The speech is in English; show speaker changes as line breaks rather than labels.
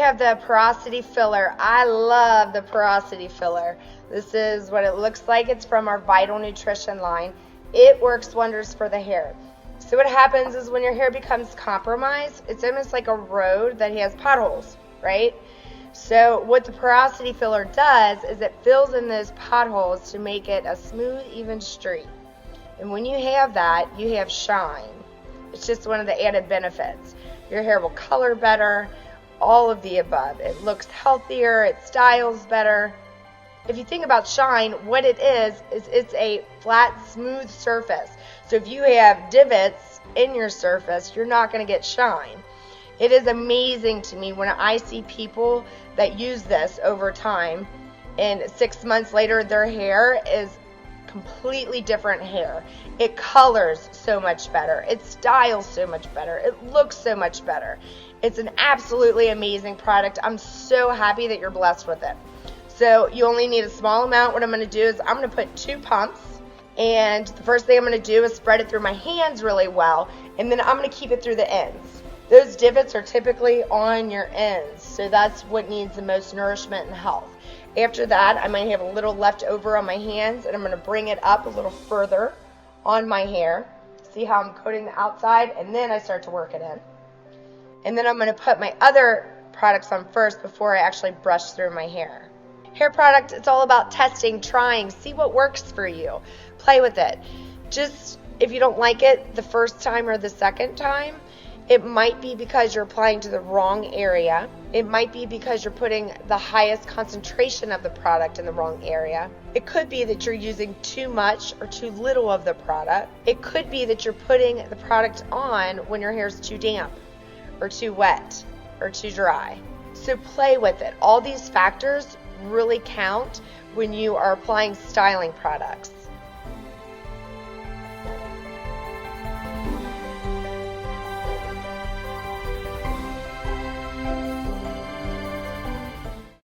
have the Porosity Filler. I love the Porosity Filler. This is what it looks like. It's from our Vital Nutrition line. It works wonders for the hair. So what happens is when your hair becomes compromised, it's almost like a road that has potholes, right? So what the Porosity Filler does is it fills in those potholes to make it a smooth, even streak. And when you have that, you have shine. It's just one of the added benefits. Your hair will color better, all of the above. It looks healthier, it styles better. If you think about shine, what it is it's a flat, smooth surface. So if you have divots in your surface, you're not going to get shine. It is amazing to me when I see people that use this over time, and 6 months later their hair is completely different hair. It colors so much better. It styles so much better. It looks so much better. It's an absolutely amazing product. I'm so happy that you're blessed with it. So you only need a small amount. What I'm going to do is I'm going to put 2 pumps, and the first thing I'm going to do is spread it through my hands really well, and then I'm going to keep it through the ends. Those divots are typically on your ends, so that's what needs the most nourishment and health. After that, I might have a little left over on my hands, and I'm going to bring it up a little further on my hair. See how I'm coating the outside, and then I start to work it in. And then I'm going to put my other products on first before I actually brush through my hair. Hair product, it's all about testing, trying, see what works for you. Play with it. Just if you don't like it the first time or the second time, it might be because you're applying to the wrong area. It might be because you're putting the highest concentration of the product in the wrong area. It could be that you're using too much or too little of the product. It could be that you're putting the product on when your hair's too damp or too wet or too dry. So play with it. All these factors really count when you are applying styling products.